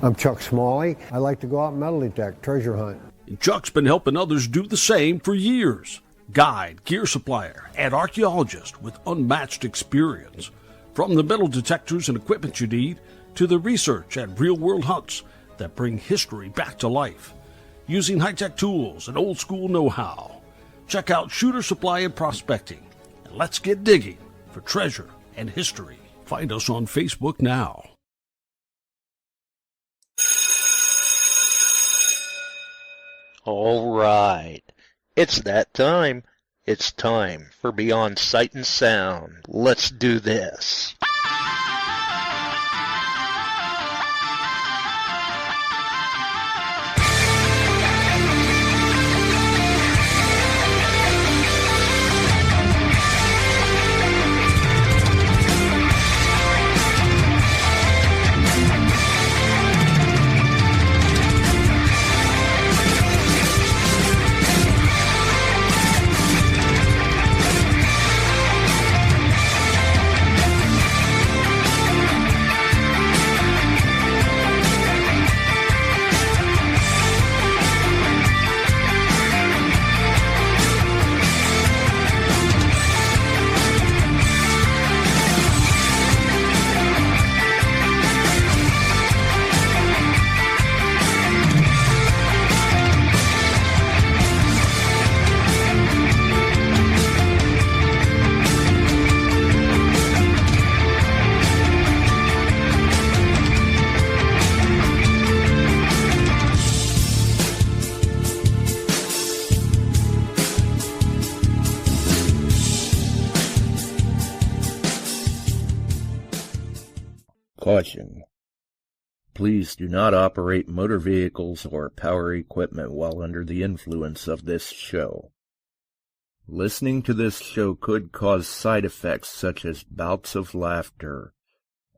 I'm Chuck Smalley. I like to go out and metal detect, treasure hunt. Chuck's been helping others do the same for years. Guide, gear supplier, and archaeologist with unmatched experience. From the metal detectors and equipment you need to the research and real-world hunts that bring history back to life. Using high-tech tools and old-school know-how. Check out Shooter Supply and Prospecting. And let's get digging for treasure and history. Find us on Facebook now. All right. It's that time. It's time for Beyond Sight and Sound. Let's do this. Caution. Please do not operate motor vehicles or power equipment while under the influence of this show. Listening to this show could cause side effects such as bouts of laughter,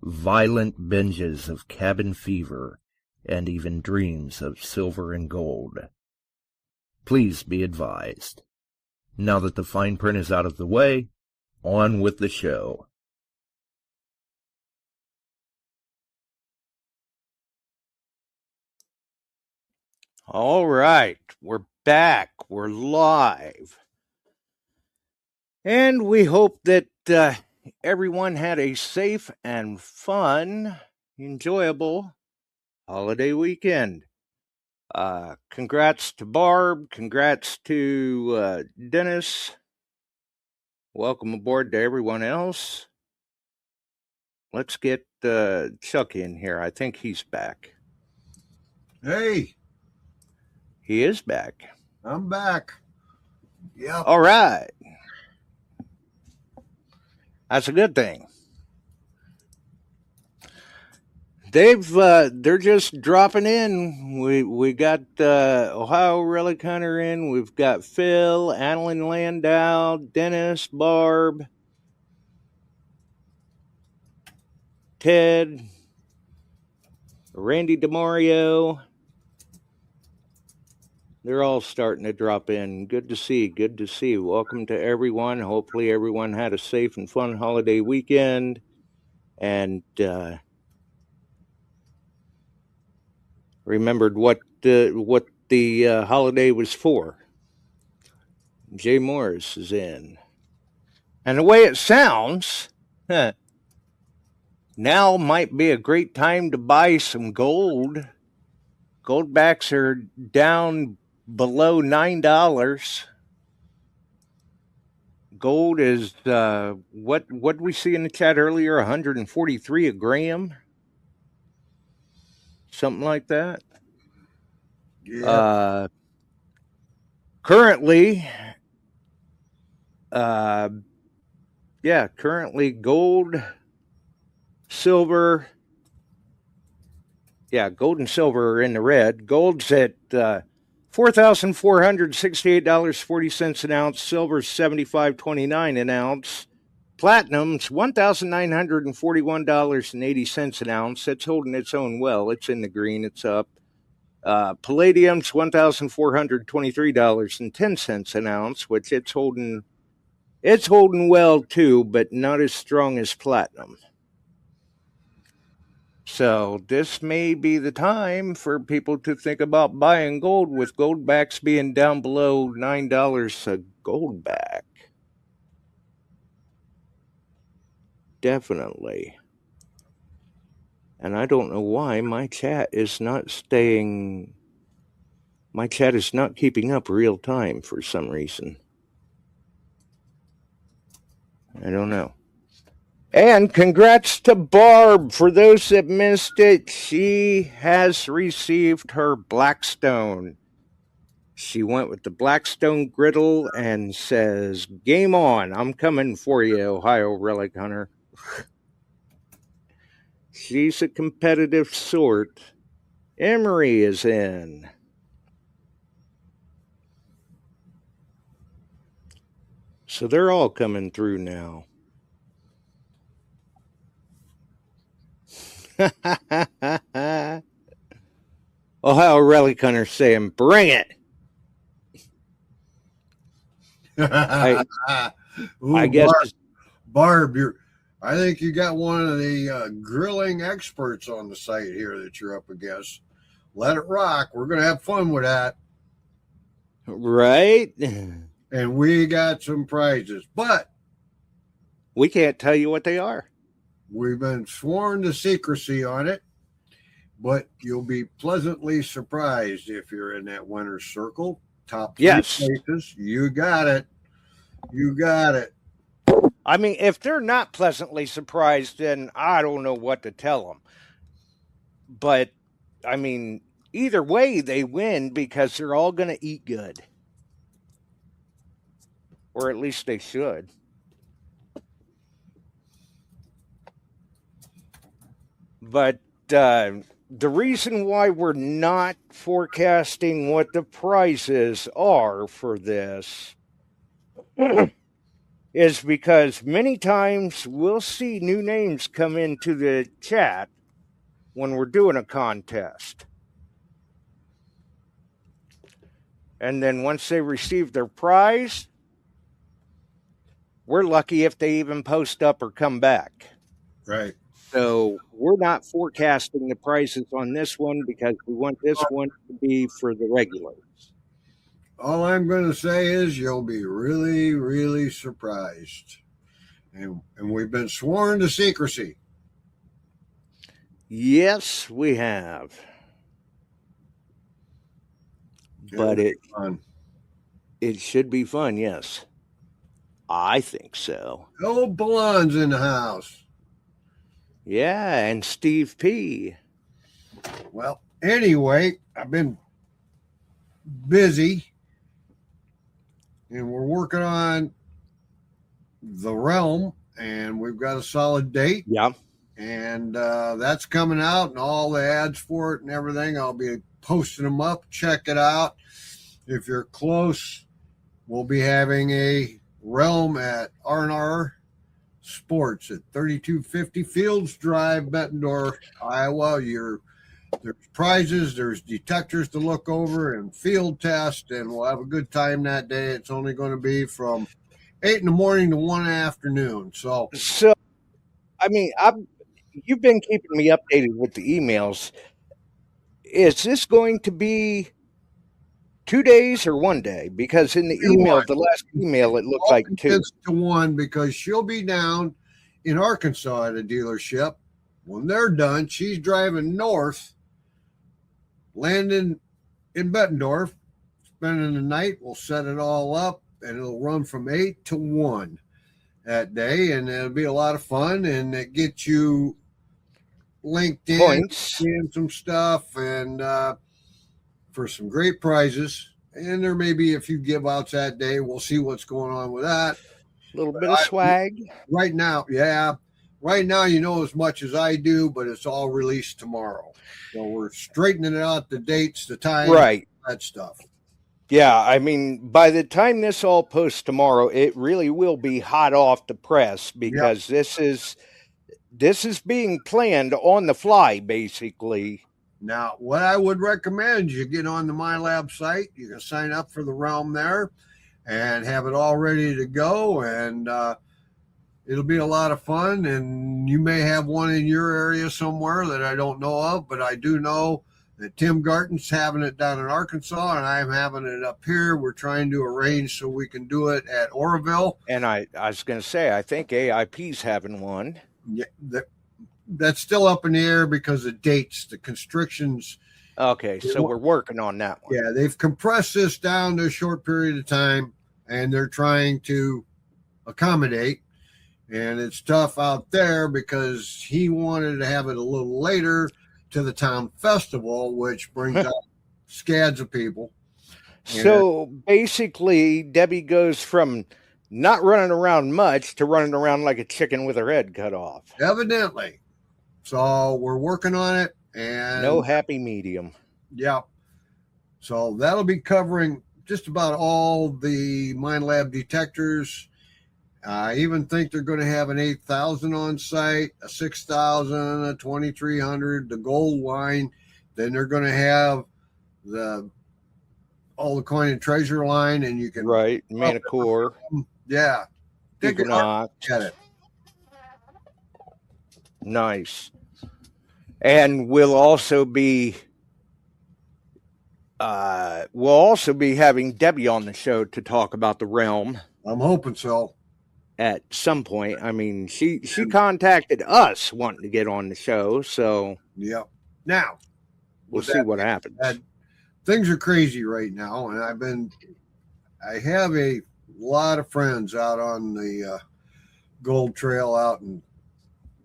violent binges of cabin fever, and even dreams of silver and gold. Please be advised. Now that the fine print is out of the way, on with the show. All right, we're back. We're live. And we hope that everyone had a safe and fun, enjoyable holiday weekend. Congrats to Barb. Congrats to Dennis. Welcome aboard to everyone else. Let's get Chuck in here. I think he's back. Hey, He is back. I'm back. Yep. All right. That's a good thing. They're just dropping in. We got Ohio Relic Hunter in. We've got Phil, Adeline Landau, Dennis, Barb, Ted, Randy DeMario. They're all starting to drop in. Good to see. Good to see. Welcome to everyone. Hopefully everyone had a safe and fun holiday weekend. And remembered what the holiday was for. Jay Morris is in. And the way it sounds, now might be a great time to buy some gold. Goldbacks are down below $9. Gold is what did we see in the chat earlier? 143 a gram, something like that. Yeah. Currently gold, silver. Yeah, gold and silver are in the red. Gold's at $4,468.40 an ounce. Silver's $75.29 an ounce. Platinum's $1,941.80 an ounce. It's holding its own well. It's in the green. It's up. Palladium's $1,423.10 an ounce, which it's holding well too, but not as strong as platinum. So this may be the time for people to think about buying gold, with gold backs being down below $9 a gold back. Definitely. And I don't know why my chat is not keeping up real time for some reason. I don't know. And congrats to Barb. For those that missed it, she has received her Blackstone. She went with the Blackstone griddle and says, "Game on. I'm coming for you, Ohio Relic Hunter." She's a competitive sort. Emery is in. So they're all coming through now. Ohio Relic Hunter saying, "Bring it." I guess Barb, I think you got one of the grilling experts on the site here that you're up against. Let it rock. We're going to have fun with that. Right? And we got some prizes, but we can't tell you what they are. We've been sworn to secrecy on it, but you'll be pleasantly surprised if you're in that winner's circle. Top 3 places. You got it. You got it. I mean, if they're not pleasantly surprised, then I don't know what to tell them. But, I mean, either way, they win because they're all going to eat good. Or at least they should. But the reason why we're not forecasting what the prizes are for this is because many times we'll see new names come into the chat when we're doing a contest. And then once they receive their prize, we're lucky if they even post up or come back. Right. So we're not forecasting the prices on this one because we want this one to be for the regulars. All I'm going to say is you'll be really, really surprised. And we've been sworn to secrecy. Yes, we have. But it should be fun, yes. I think so. Old Blonde's in the house. Yeah, and Steve P. Well, anyway, I've been busy, and we're working on The Realm, and we've got a solid date. Yeah. And that's coming out, and all the ads for it and everything. I'll be posting them up. Check it out. If you're close, we'll be having a Realm at R&R Sports at 3250 Fields Drive, Bettendorf, Iowa. There's prizes, there's detectors to look over, and field test, and we'll have a good time that day. It's only going to be from 8 in the morning to 1 afternoon. So I mean, you've been keeping me updated with the emails. Is this going to be 2 days or 1 day? Because in the email, the last email, it looked like 2. It's to 1 because she'll be down in Arkansas at a dealership. When they're done, she's driving north, landing in Bettendorf, spending the night. We'll set it all up, and it'll run from 8 to 1 that day, and it'll be a lot of fun, and it gets you linked in, Points. seeing some stuff, and for some great prizes. And there may be a few give outs that day. We'll see what's going on with that. A little bit of swag. Right now, you know as much as I do, but it's all released tomorrow. So we're straightening out the dates, the time, right, that stuff. Yeah, I mean, by the time this all posts tomorrow, it really will be hot off the press because this is being planned on the fly, basically. Now, what I would recommend, you get on the MyLab site. You can sign up for the Realm there and have it all ready to go. And it'll be a lot of fun, and you may have one in your area somewhere that I don't know of, but I do know that Tim Garton's having it down in Arkansas, and I'm having it up here. We're trying to arrange so we can do it at Oroville. And I was going to say, I think AIP's having one. Yeah, that's still up in the air because of dates, the constrictions. Okay, so we're working on that one. Yeah, they've compressed this down to a short period of time, and they're trying to accommodate. And it's tough out there because he wanted to have it a little later to the town festival, which brings out scads of people. So basically, Debbie goes from not running around much to running around like a chicken with her head cut off. Evidently. So we're working on it. And no happy medium. Yeah. So that'll be covering just about all the Minelab detectors. I even think they're going to have an 8,000 on site, a 6,000, a 2,300, the gold line. Then they're going to have all the coin and treasure line, and you can Manicore. Yeah, take a look at it. Nice. And we'll also be having Debbie on the show to talk about the realm. I'm hoping so. At some point. I mean, she contacted us wanting to get on the show, so yeah. Now we'll see what happens. Things are crazy right now, and I have a lot of friends out on the Gold Trail out in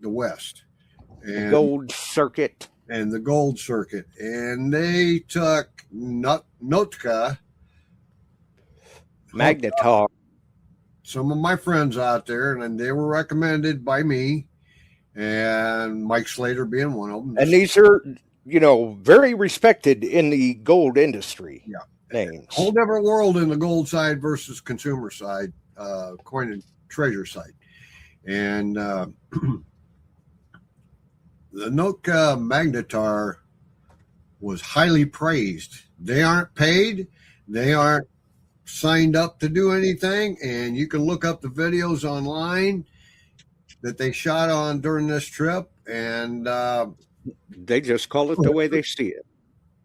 the West. And the Gold Circuit. And the Gold Circuit. And they took Nootka Magnetar. Some of my friends out there, and they were recommended by me, and Mike Slater being one of them. And these are, very respected in the gold industry. Yeah. Names. Whole different world in the gold side versus consumer side, coin and treasure side. And the Nootka Magnetar was highly praised. They aren't paid. They aren't signed up to do anything, and you can look up the videos online that they shot on during this trip, and they just call it the way they see it.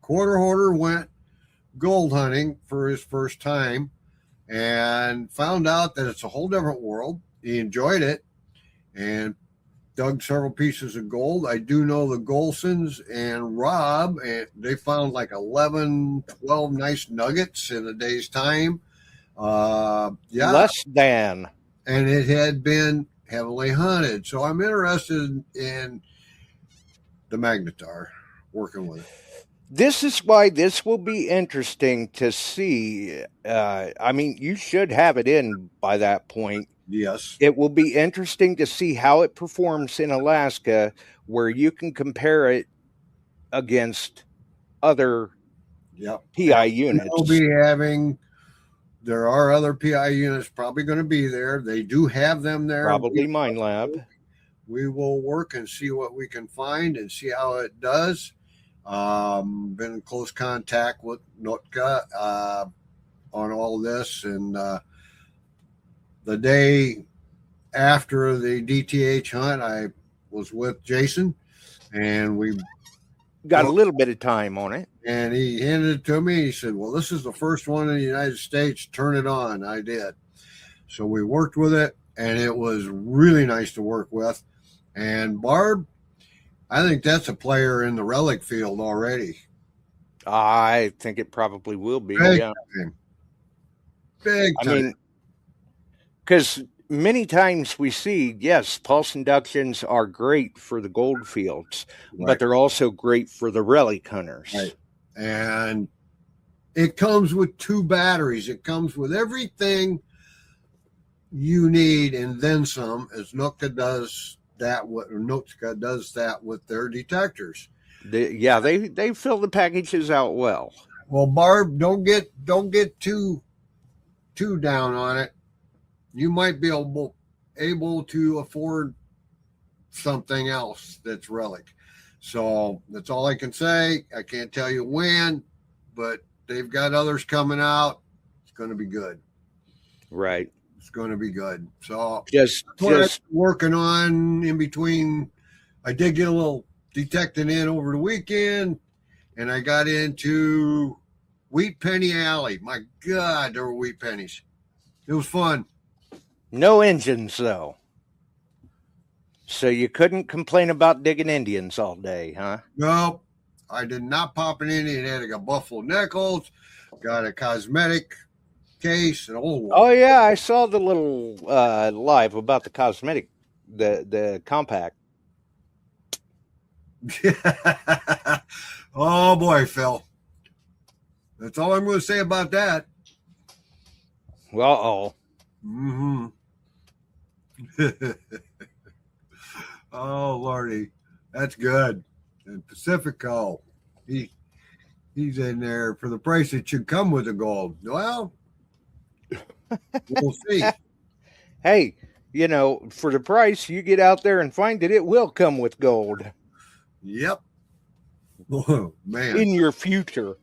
Quarter Hoarder went gold hunting for his first time and found out that it's a whole different world. He enjoyed it and dug several pieces of gold. I do know the Golsons and Rob, and they found like 11, 12 nice nuggets in a day's time. Less than. And it had been heavily hunted. So I'm interested in the Magnetar, working with it. This is why this will be interesting to see. I mean, you should have it in by that point. Yes. It will be interesting to see how it performs in Alaska, where you can compare it against other PI units. We'll be there are other PI units probably going to be there. They do have them there. Probably Minelab. We will work and see what we can find and see how it does. Been in close contact with Nootka on all this, and the day after the DTH hunt, I was with Jason, and we got a little bit of time on it. And he handed it to me. He said, well, this is the first one in the United States. Turn it on. I did. So we worked with it, and it was really nice to work with. And Barb, I think that's a player in the relic field already. I think it probably will be. Big time. Big time. I mean, because many times we see, yes, pulse inductions are great for the gold fields, but they're also great for the relic hunters. Right. And it comes with 2 batteries. It comes with everything you need and then some, as Nootka does that with their detectors. They fill the packages out well. Well, Barb, don't get too down on it. You might be able to afford something else that's relic. So that's all I can say. I can't tell you when, but they've got others coming out. It's going to be good. Right. It's going to be good. So Just that's what I'm working on in between. I did get a little detecting in over the weekend, and I got into Wheat Penny Alley. My God, there were wheat pennies. It was fun. no engines though. So you couldn't complain about digging Indians all day, huh? No, I did not pop an Indian head. I got Buffalo Nickels, got a cosmetic case, and old one. Oh yeah, I saw the little live about the cosmetic, the compact. Oh boy, Phil. That's all I'm going to say about that. Well, Mm-hmm. Oh Lordy, that's good. And Pacifico, he's in there for the price it should come with the gold. Well, we'll see. hey, you know, for the price you get out there and find it will come with gold Yep. Oh, man. in your future.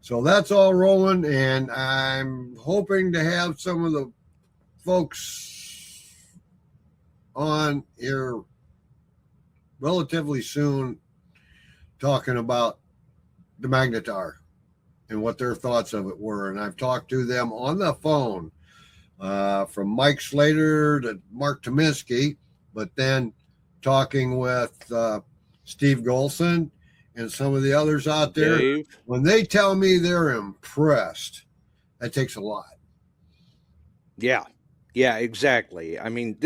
So that's all rolling, and I'm hoping to have some of the folks on here relatively soon talking about the Magnetar and what their thoughts of it were. And I've talked to them on the phone, from Mike Slater to Mark Tominski, but then talking with Steve Golson and some of the others out there. Dave. When they tell me they're impressed, that takes a lot. Yeah, exactly. I mean,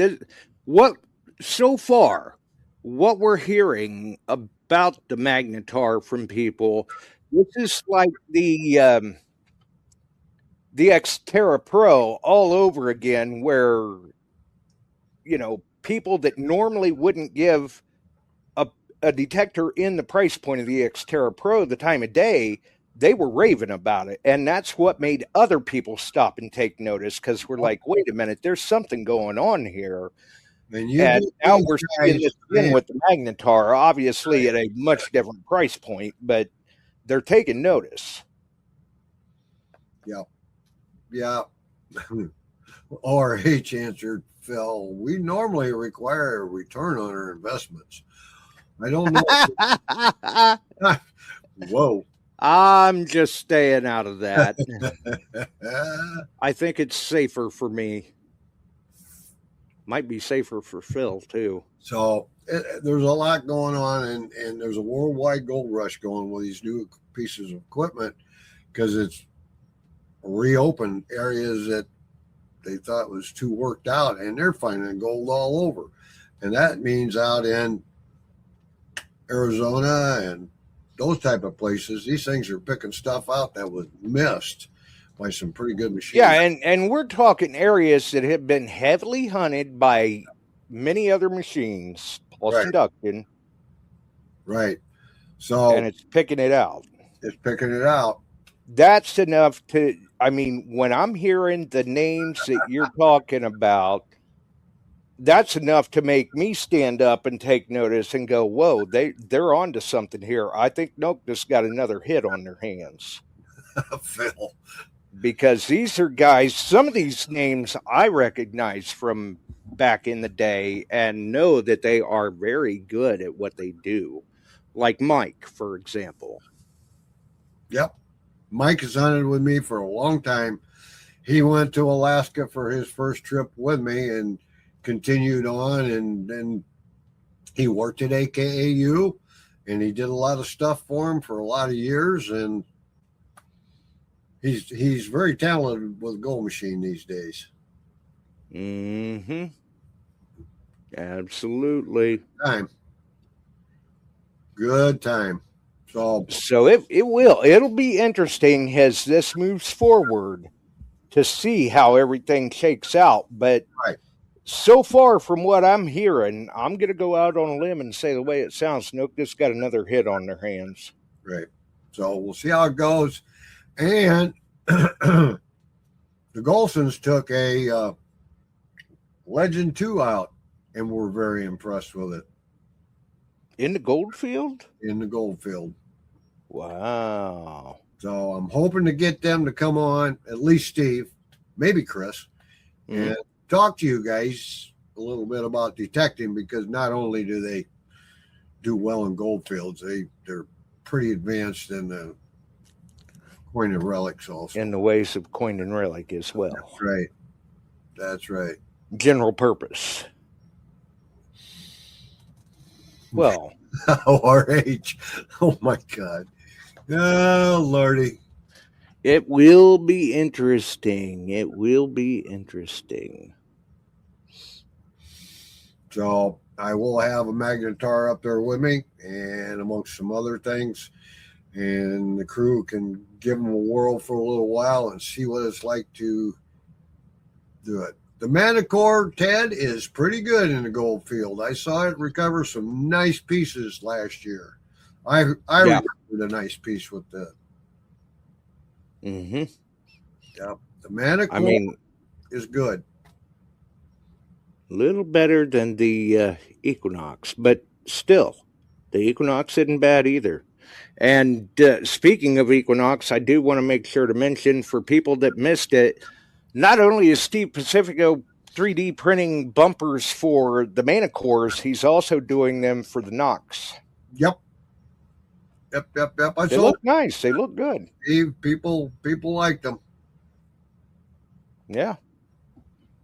so far, what we're hearing about the Magnetar from people, this is like the Xterra Pro all over again, where, you know, people that normally wouldn't give a detector in the price point of the Xterra Pro the time of day, they were raving about it. And that's what made other people stop and take notice, because we're like, wait a minute, there's something going on here. And now we're seeing this again with the Magnetar, obviously at a much different price point, but they're taking notice. Yeah. RH answered, Phil, we normally require a return on our investments. I don't know. Whoa. I'm just staying out of that. I think it's safer for me. Might be safer for Phil too. So there's a lot going on, and there's a worldwide gold rush going with these new pieces of equipment, because it's reopened areas that they thought was too worked out, and they're finding gold all over. And that means out in Arizona and those type of places, these things are picking stuff out that was missed by some pretty good machines. Yeah, and we're talking areas that have been heavily hunted by many other machines, plus Right. induction, Right. So and it's picking it out. it's picking it out. That's enough to, I mean, when I'm hearing the names that you're talking about, that's enough to make me stand up and take notice and go, whoa, they're onto something here. I think Noctis got another hit on their hands. Phil. Because these are guys, some of these names I recognize from back in the day and know that they are very good at what they do. Like Mike, for example. Yep. Mike has hunted with me for a long time. He went to Alaska for his first trip with me and continued on, and then he worked at AKAU, and he did a lot of stuff for him for a lot of years, and he's very talented with Gold Machine these days. Mm-hmm. Absolutely. Time. Good time. So it'll be interesting as this moves forward to see how everything shakes out. But right. So far from what I'm hearing, I'm going to go out on a limb and say the way it sounds, Noctis got another hit on their hands. Right. So we'll see how it goes. And the Golsons took a Legend 2 out, and we're very impressed with it. In the Goldfield? In the Goldfield. Wow. So I'm hoping to get them to come on, at least Steve, maybe Chris, and talk to you guys a little bit about detecting, because not only do they do well in gold fields, they're pretty advanced in the coin and relics also. In the ways of coin and relic as well. That's right. That's right. General purpose. Well, ORH. Oh my God. Oh Lordy. it will be interesting. It will be interesting. So I will have a magnetar up there with me, and amongst some other things, and the crew can give them a whirl for a little while and see what it's like to do it. The Manicore, Ted, is pretty good in the gold field. I saw it recover some nice pieces last year. I Yeah. recovered a nice piece with that. Mm-hmm. Yep. The Manicore I mean, is good. a little better than the Equinox, but still, the Equinox isn't bad either. And speaking of Equinox, I do want to make sure to mention for people that missed it, not only is Steve Pacifico 3D printing bumpers for the Manicores, he's also doing them for the Nox. Yep. I They saw look nice. They look good. people like them. Yeah,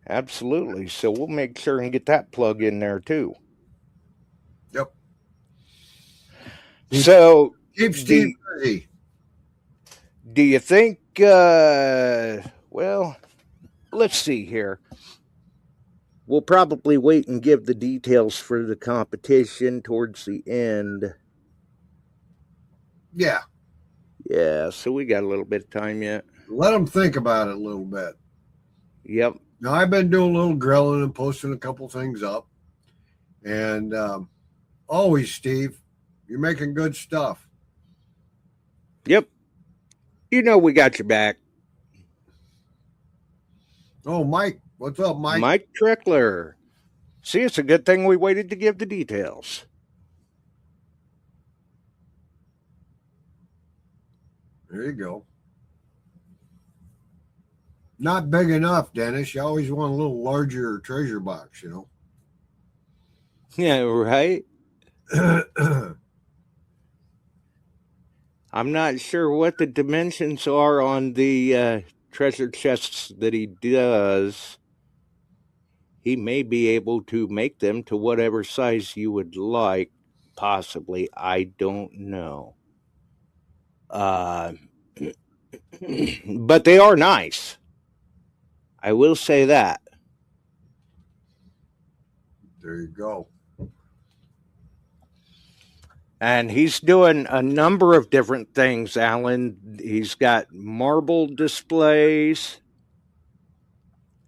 absolutely. So we'll make sure and get that plug in there too. Yep. So Keep Steve busy. do you think, well, let's see here. We'll probably wait and give the details for the competition towards the end. Yeah. Yeah, so we got a little bit of time yet. Let them think about it a little bit. Yep. Now, I've been doing a little grilling and posting a couple things up. And always, Steve, you're making good stuff. Yep. You know we got your back. Oh, Mike. What's up, Mike? Mike Treckler. See, it's a good thing we waited to give the details. There you go. Not big enough, Dennis. You always want a little larger treasure box, you know. Yeah, right? I'm not sure what the dimensions are on the treasure chests that he does. He may be able to make them to whatever size you would like, possibly. I don't know. But they are nice. I will say that. There you go. And he's doing a number of different things, Alan. He's got marble displays.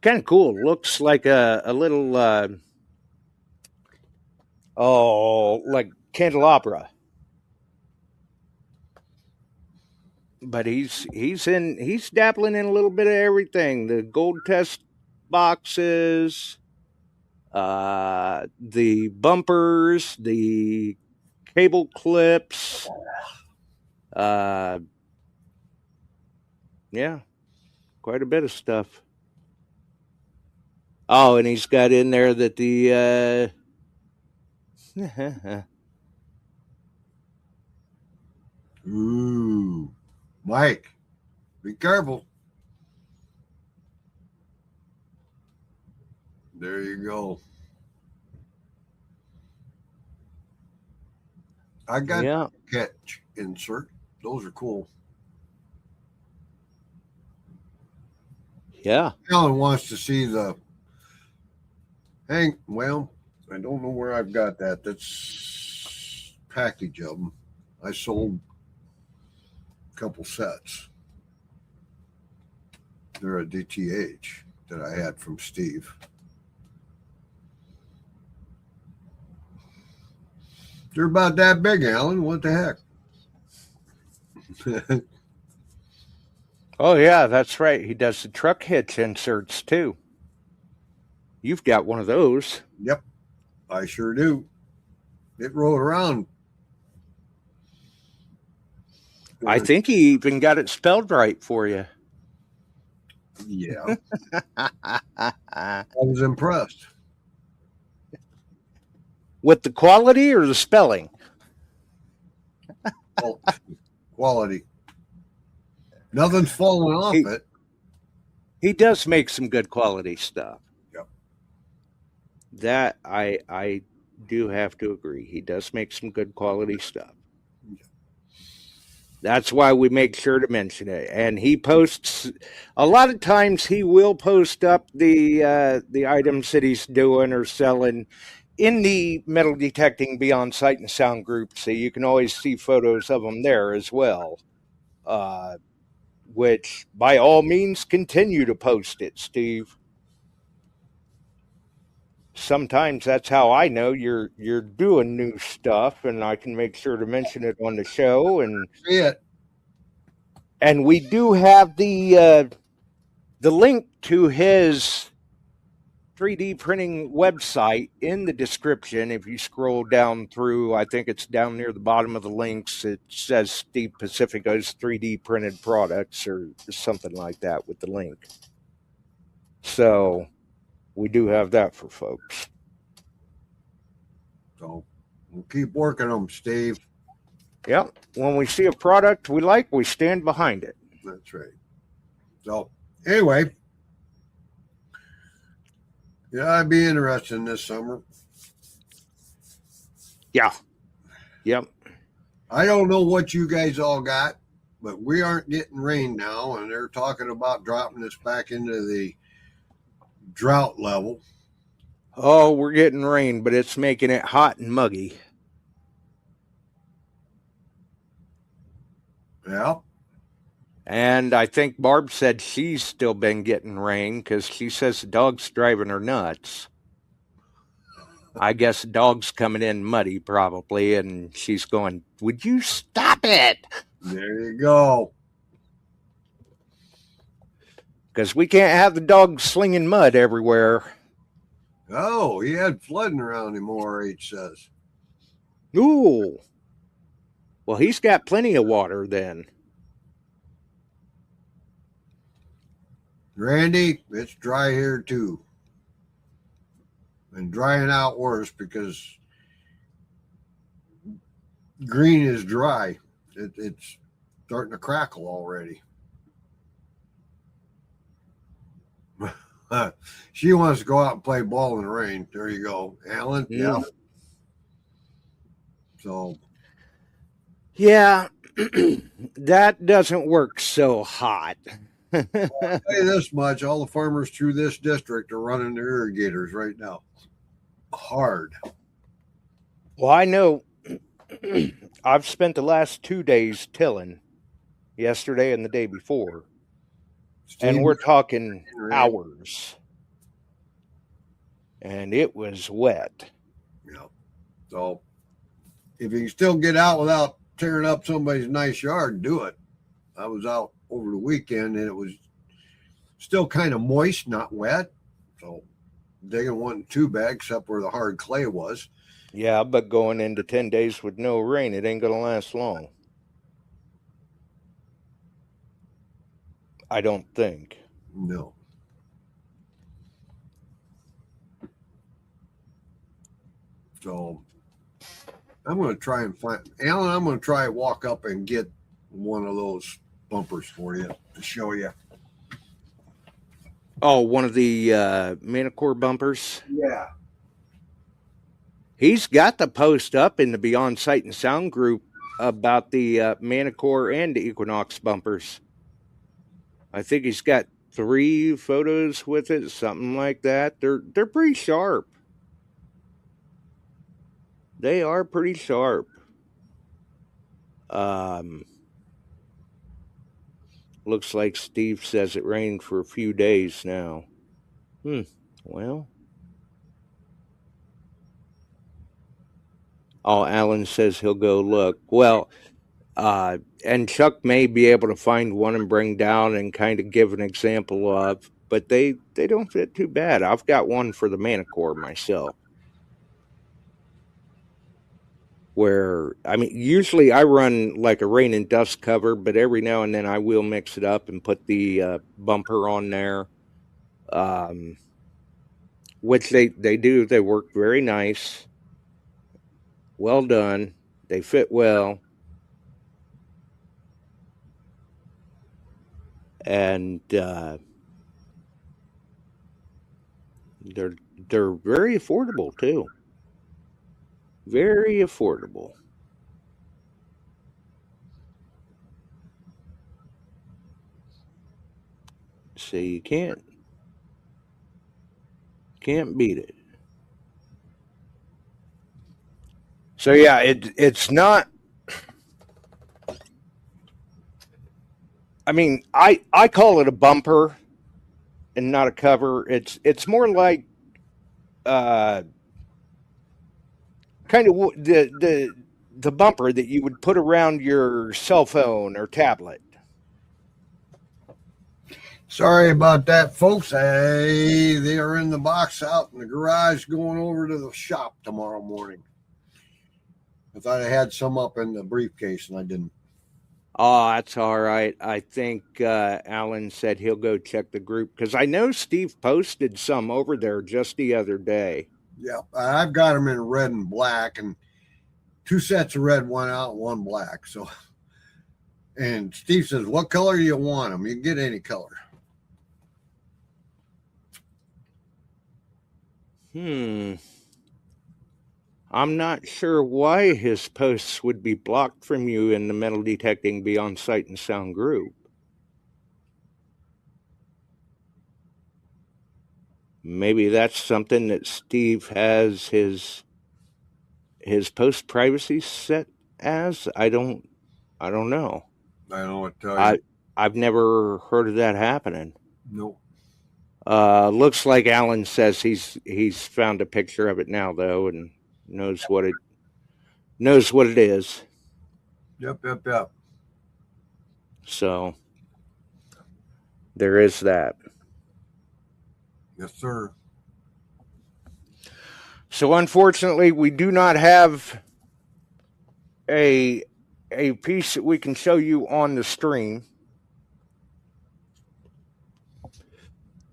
Kind of cool. Looks like a little, like candelabra. But he's dabbling in a little bit of everything. The gold test boxes, the bumpers, the cable clips. Yeah, quite a bit of stuff. Oh, and he's got in there that the Ooh. Mike, be careful. There you go. I got yeah. catch insert. Those are cool. Yeah. Alan wants to see the well, I don't know where I've got that. That's package of them. I sold a couple sets. They're a DTH that I had from Steve. They're about that big, Alan. What the heck? Oh, yeah, that's right. He does the truck hitch inserts, too. You've got one of those. Yep, I sure do. It rolled around. I think he even got it spelled right for you. Yeah, I was impressed. With the quality or the spelling? Well, quality. Nothing's falling off He, it. he does make some good quality stuff. Yep. That I do have to agree. He does make some good quality stuff. That's why we make sure to mention it. And he posts a lot of times. He will post up the items that he's doing or selling in the metal detecting beyond sight and sound group, so you can always see photos of them there as well. Which by all means continue to post it, Steve. Sometimes that's how I know you're doing new stuff, and I can make sure to mention it on the show. See it. And we do have the link to his 3D printing website in the description. If you scroll down through, I think it's down near the bottom of the links. It says Steve Pacifico's 3D printed products or something like that with the link. So we do have that for folks. So we'll keep working them, Steve. Yep. When we see a product we like, we stand behind it. That's right. So anyway, yeah, I'd be interested in this summer. Yeah. Yep. I don't know what you guys all got, but we aren't getting rain now, and they're talking about dropping us back into the drought level. Oh, we're getting rain, but it's making it hot and muggy. Yeah. And I think Barb said she's still been getting rain because she says the dog's driving her nuts. I guess the dog's coming in muddy probably, and she's going, "Would you stop it?" There you go. Because we can't have the dog slinging mud everywhere. Oh, he had flooding around him, ORH says. Ooh. Well, he's got plenty of water then. Randy, it's dry here too. And drying out worse because green is dry. It's starting to crackle already. She wants to go out and play ball in the rain. There you go. Alan, yeah. So, yeah, that doesn't work so hot. I'll tell you this much, all the farmers through this district are running their irrigators right now. Hard. Well, I know I've spent the last 2 days tilling, yesterday and the day before. Steve, And we're talking hours. And it was wet. Yeah. So if you can still get out without tearing up somebody's nice yard, do it. I was out over the weekend and it was still kind of moist, not wet. So digging wasn't too bad except where the hard clay was. Yeah, but going into 10 days with no rain, it ain't going to last long. I don't think. No. So I'm going to try and find Alan. I'm going to try and walk up and get one of those bumpers for you to show you. Oh, one of the Manticore bumpers? Yeah. He's got the post up in the Beyond Sight and Sound group about the Manticore and the Equinox bumpers. I think he's got 3 photos with it, something like that. They're pretty sharp. They are pretty sharp. Looks like Steve says it rained for a few days now. Well. Oh, Alan says he'll go look. Well, and Chuck may be able to find one and bring down and kind of give an example of, but they don't fit too bad. I've got one for the Manticore myself. where, I mean, usually I run like a rain and dust cover, but every now and then I will mix it up and put the bumper on there, which they do. They work very nice, well done. They fit well, and they're very affordable too. Very affordable. So you can't beat it. So yeah, it's not. I mean, I call it a bumper and not a cover. It's more like uh, kind of the bumper that you would put around your cell phone or tablet. Sorry about that, folks. Hey, they are in the box out in the garage going over to the shop tomorrow morning. I thought I had some up in the briefcase and I didn't. Oh, that's all right. I think Alan said he'll go check the group because I know Steve posted some over there just the other day. Yeah, I've got them in red and black, and 2 sets of red, 1 out, 1 black. So, and Steve says, "What color do you want them? You can get any color." I'm not sure why his posts would be blocked from you in the metal detecting beyond sight and sound group. Maybe that's something that Steve has his post privacy set as. I don't know. I don't know what to tell you. I've never heard of that happening. Nope. Looks like Alan says he's found a picture of it now though and knows what it is. Yep. So there is that. Yes, sir. So unfortunately, we do not have a piece that we can show you on the stream.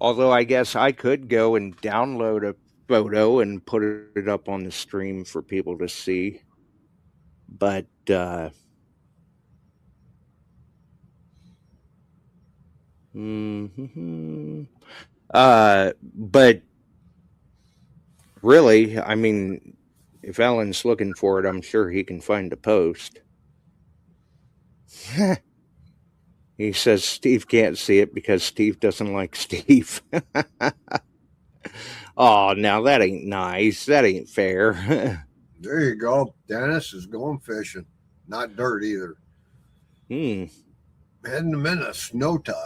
Although I guess I could go and download a photo and put it up on the stream for people to see. But but really, I mean, if Alan's looking for it, I'm sure he can find a post. He says Steve can't see it because Steve doesn't like Steve. Oh, now that ain't nice. That ain't fair. There you go. Dennis is going fishing. Not dirt either. Heading to Minnesota.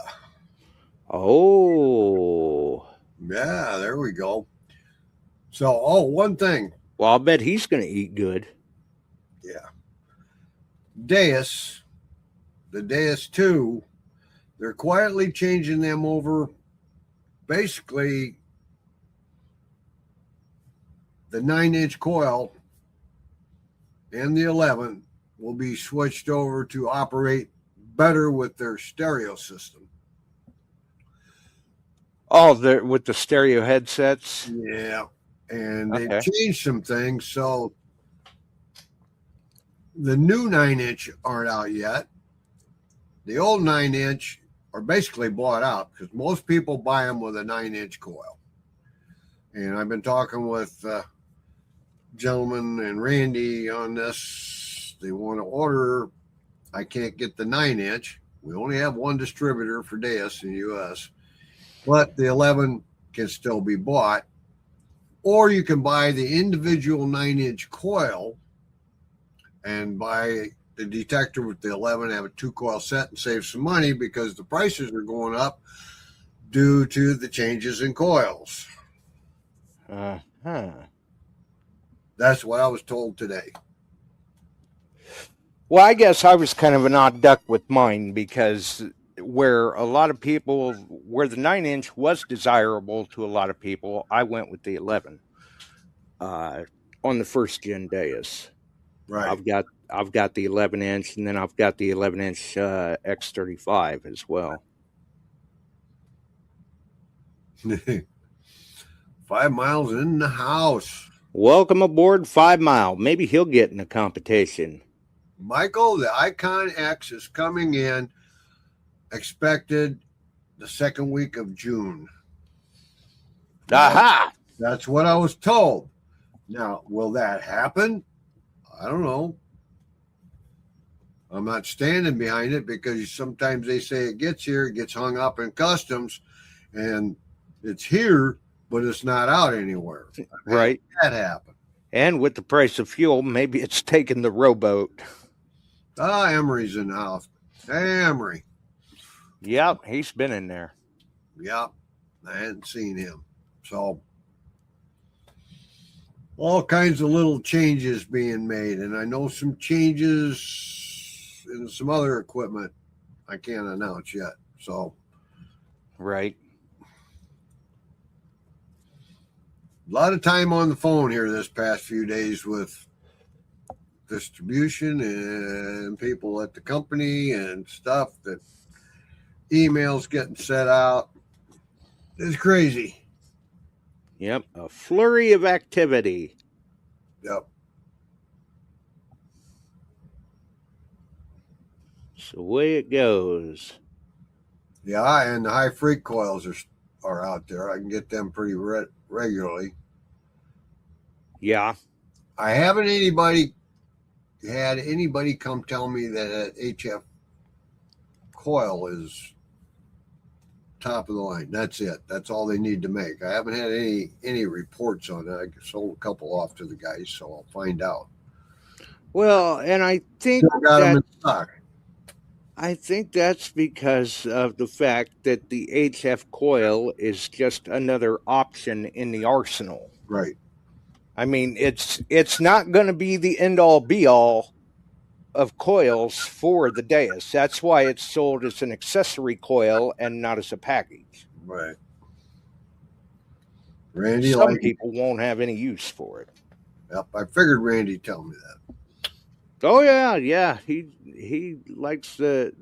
Oh. Yeah, there we go. So, one thing. Well, I'll bet he's going to eat good. Yeah. Deus, the Deus 2, they're quietly changing them over. Basically, the 9-inch coil and the 11 will be switched over to operate better with their stereo system. Oh, with the stereo headsets? Yeah. And they've changed some things. So the new 9-inch aren't out yet. The old 9-inch are basically bought out because most people buy them with a 9-inch coil. And I've been talking with gentlemen and Randy on this. They want to order. I can't get the 9-inch. We only have one distributor for Deus in the U.S. But the 11 can still be bought. Or you can buy the individual 9-inch coil and buy the detector with the 11, have a 2-coil set and save some money because the prices are going up due to the changes in coils. That's what I was told today. Well, I guess I was kind of an odd duck with mine because where a lot of people, where the 9-inch was desirable to a lot of people, I went with the 11 on the first gen Deus. Right. I've got the 11-inch, and then I've got the 11-inch X35 as well. 5 miles in the house. Welcome aboard 5 Mile. Maybe he'll get in a competition. Michael, the Icon X is coming in, expected the second week of June. Aha! That's what I was told. Now, will that happen? I don't know. I'm not standing behind it because sometimes they say it gets here, it gets hung up in customs, and it's here, but it's not out anywhere. Right. That happened. And with the price of fuel, maybe it's taking the rowboat. Emery's in the house. Hey, Emery. Yep, he's been in there. Yep. I hadn't seen him. So all kinds of little changes being made. And I know some changes in some other equipment I can't announce yet. So Right. a lot of time on the phone here this past few days with distribution and people at the company and stuff, that emails getting set out. It's crazy. Yep, a flurry of activity. Yep. It's the way it goes. Yeah, and the high freak coils are out there. I can get them pretty regularly. Yeah. I haven't had anybody come tell me that an HF coil is top of the line. That's it. That's all they need to make. I haven't had any reports on it. I sold a couple off to the guys, so I'll find out. Well, and I think Still got them in stock. I think that's because of the fact that the HF coil is just another option in the arsenal. Right. I mean, it's not going to be the end-all be-all of coils for the Deus. That's why it's sold as an accessory coil and not as a package. Right. Randy, Some people won't have any use for it. Yep, I figured Randy told me that. Oh yeah. He likes the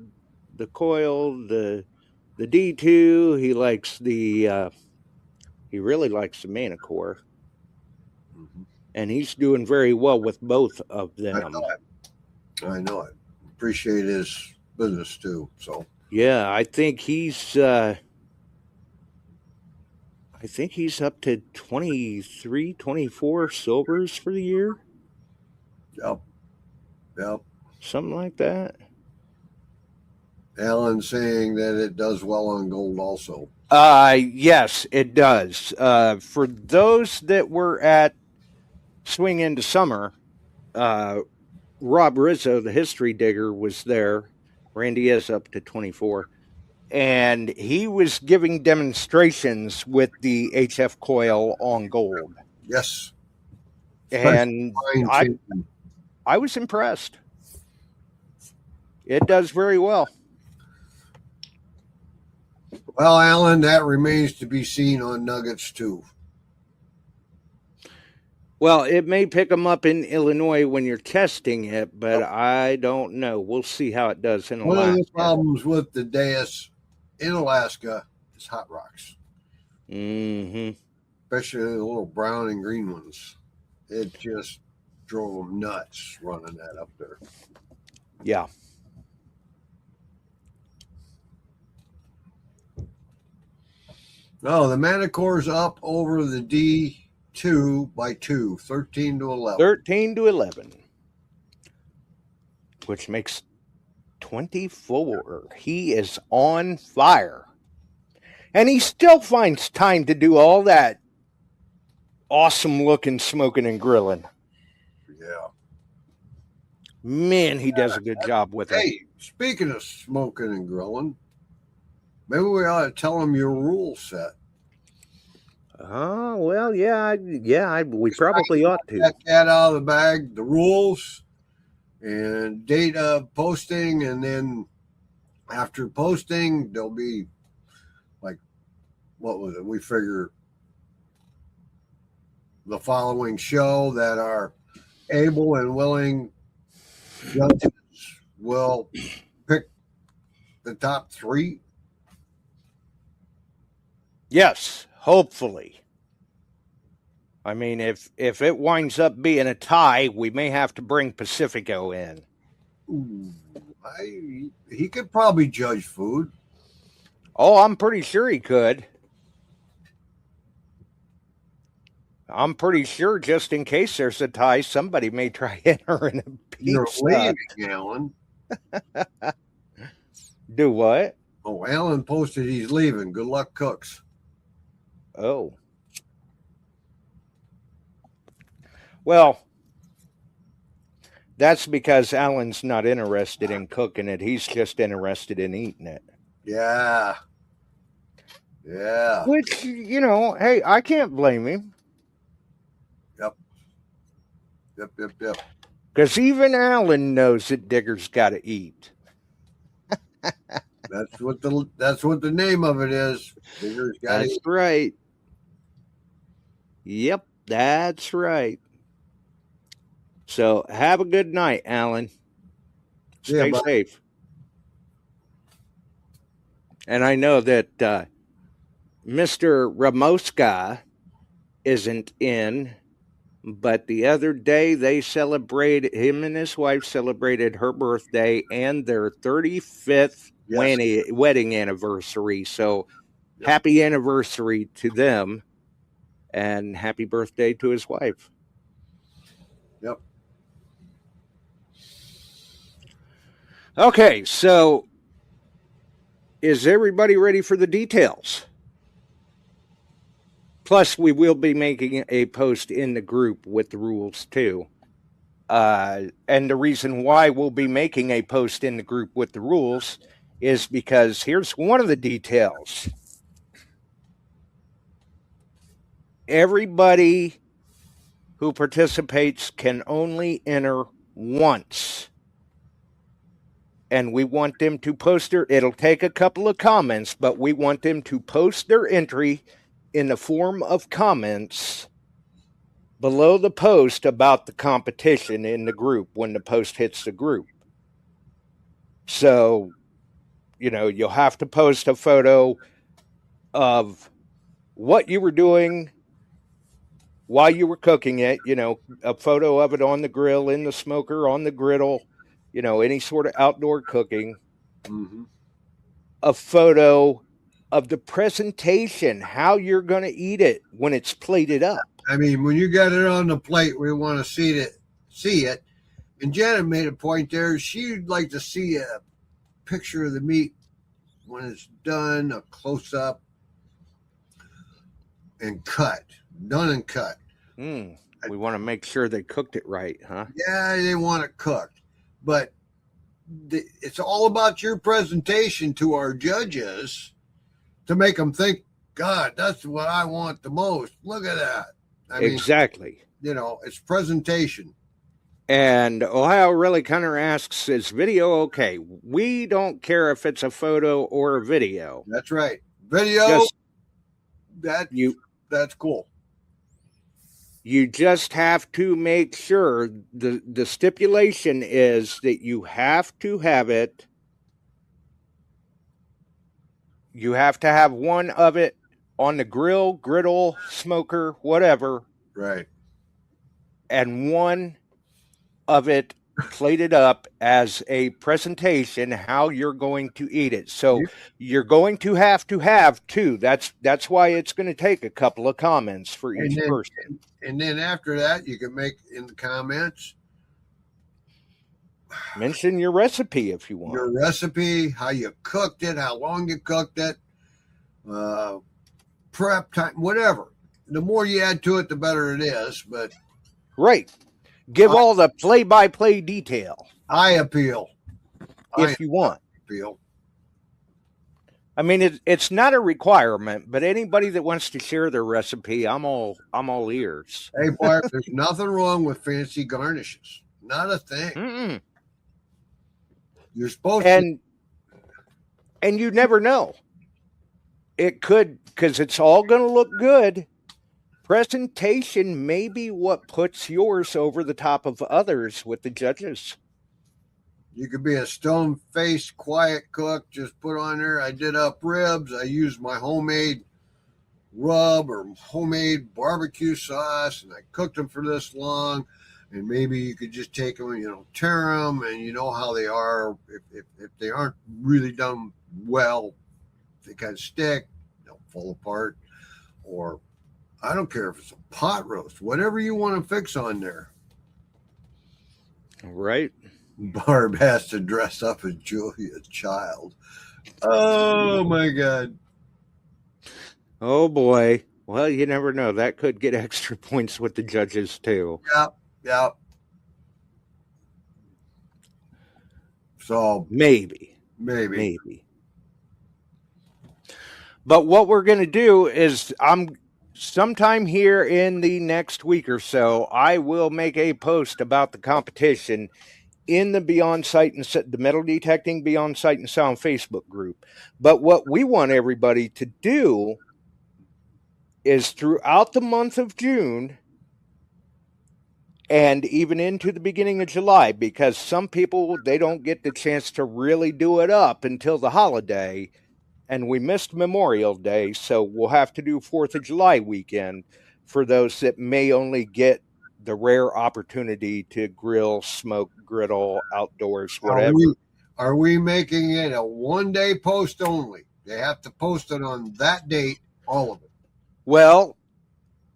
coil, the D2. He likes he really likes the Manicore. Mm-hmm. And he's doing very well with both of them. I know it. Appreciate his business too. So yeah, I think he's up to 23, 24 silvers for the year. Yep. Something like that. Alan saying that it does well on gold also. Yes, it does. For those that were at Swing Into Summer, Rob Rizzo, the history digger, was there. Randy is up to 24. And he was giving demonstrations with the HF coil on gold. Yes. And I was impressed. It does very well. Well, Alan, that remains to be seen on Nuggets too. Well, it may pick them up in Illinois when you're testing it, but I don't know. We'll see how it does in Alaska. One of the problems with the Deus in Alaska is hot rocks. Mm-hmm. Especially the little brown and green ones. It just drove them nuts running that up there. Yeah. No, the Manicore's up over the D2 by 2, 13 to 11. 13 to 11. Which makes 24. He is on fire. And he still finds time to do all that awesome looking smoking and grilling. Yeah. Man, he does a good job with it. Hey, speaking of smoking and grilling, maybe we ought to tell them your rule set. Oh, well, yeah, we probably ought to. That cat out of the bag, the rules and date of posting, and then after posting, there'll be like, what was it? We figure the following show that are able and willing judges will pick the top 3. Yes, hopefully. I mean, if it winds up being a tie, we may have to bring Pacifico in. Ooh, he could probably judge food. Oh, I'm pretty sure he could. I'm pretty sure just in case there's a tie, somebody may try entering a You're pizza. leaving, Alan. Do what? Oh, Alan posted he's leaving. Good luck, cooks. Oh. Well, that's because Alan's not interested in cooking it. He's just interested in eating it. Yeah. Yeah. Which, hey, I can't blame him. Yep. Because even Alan knows that Digger's got to eat. That's what the name of it is. Digger's got That's right. Yep, that's right. So have a good night, Alan. Stay bye. safe. And I know that Mr. Ramoska isn't in, but the other day him and his wife celebrated her birthday and their 35th wedding anniversary. So happy anniversary to them and happy birthday to his wife. Yep. Okay, so is everybody ready for the details? Plus, we will be making a post in the group with the rules, too. And the reason why we'll be making a post in the group with the rules is because here's one of the details. Everybody who participates can only enter once. And we want them to post it'll take a couple of comments, but we want them to post their entry in the form of comments below the post about the competition in the group when the post hits the group. So, you'll have to post a photo of what you were doing while you were cooking it, a photo of it on the grill, in the smoker, on the griddle, any sort of outdoor cooking. Mm-hmm. A photo of the presentation, how you're going to eat it when it's plated up. I mean, when you got it on the plate, we want to see it. And Janet made a point there. She'd like to see a picture of the meat when it's done, a close up, and cut. Done and cut. We want to make sure they cooked it right, huh? Yeah, they want it cooked. But it's all about your presentation to our judges to make them think, God, that's what I want the most. Look at that. Exactly. It's presentation. And Ohio Really Cunner asks, is video okay? We don't care if it's a photo or a video. That's right. Video, that's cool. You just have to make sure the stipulation is that you have to have it. You have to have one of it on the grill, griddle, smoker, whatever. Right. And one of it plated up as a presentation how you're going to eat it. So you're going to have two. That's why it's going to take a couple of comments for each person. And then after that, you can make in the comments. Mention your recipe if you want. Your recipe, how you cooked it, how long you cooked it, prep time, whatever. The more you add to it, the better it is. But right. Give all the play-by-play detail. I appeal. If you want. Appeal. I mean, it's not a requirement, but anybody that wants to share their recipe, I'm all ears. Hey, Bart, there's nothing wrong with fancy garnishes. Not a thing. Mm-mm. You're supposed to. And you never know. It could, because it's all going to look good. Presentation may be what puts yours over the top of others with the judges. You could be a stone-faced, quiet cook. Just put on there. I did up ribs. I used my homemade rub or homemade barbecue sauce, and I cooked them for this long. And maybe you could just take them, tear them, and you know how they are. If they aren't really done well, they kind of stick, they'll fall apart. Or I don't care if it's a pot roast, whatever you want to fix on there. Right. Barb has to dress up as Julia Child. Oh my God. Oh boy. Well, you never know. That could get extra points with the judges too. Yeah. So Maybe. maybe. But what we're going to do is sometime here in the next week or so, I will make a post about the competition in the Beyond Sight and the Metal Detecting Beyond Sight and Sound Facebook group. But what we want everybody to do is throughout the month of June and even into the beginning of July, because some people, they don't get the chance to really do it up until the holiday, and we missed Memorial Day, so we'll have to do 4th of July weekend for those that may only get the rare opportunity to grill, smoke, griddle, outdoors, whatever. Are we making it a one-day post only? They have to post it on that date, all of it. Well,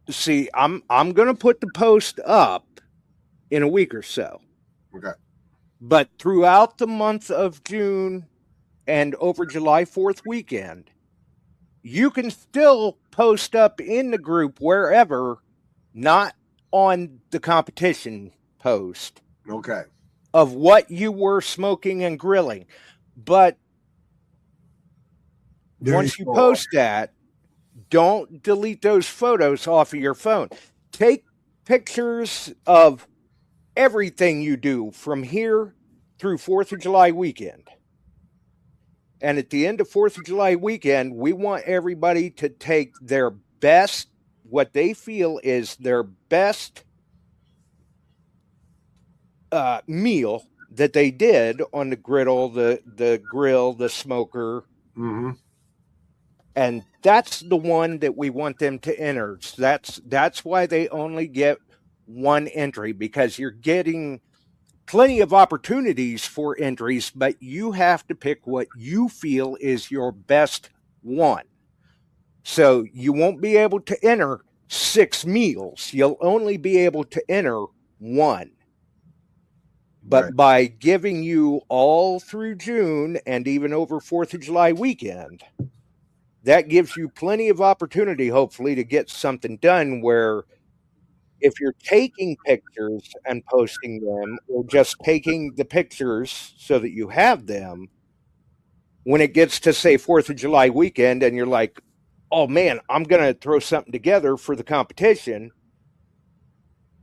see, I'm going to put the post up in a week or so. Okay. But throughout the month of June and over July 4th weekend, you can still post up in the group wherever, not on the competition post, Okay. of what you were smoking and grilling. But once you post that, don't delete those photos off of your phone. Take pictures of everything you do from here through 4th of July weekend. And at the end of 4th of July weekend, we want everybody to take their best, what they feel is their best meal that they did on the griddle, the grill, the smoker. Mm-hmm. And that's the one that we want them to enter. So that's why they only get one entry, because you're getting plenty of opportunities for entries, but you have to pick what you feel is your best one. So you won't be able to enter 6 meals. You'll only be able to enter one. But Right. by giving you all through June and even over 4th of July weekend, that gives you plenty of opportunity, hopefully, to get something done where if you're taking pictures and posting them, or just taking the pictures so that you have them, when it gets to, say, 4th of July weekend, and you're like, oh man, I'm going to throw something together for the competition.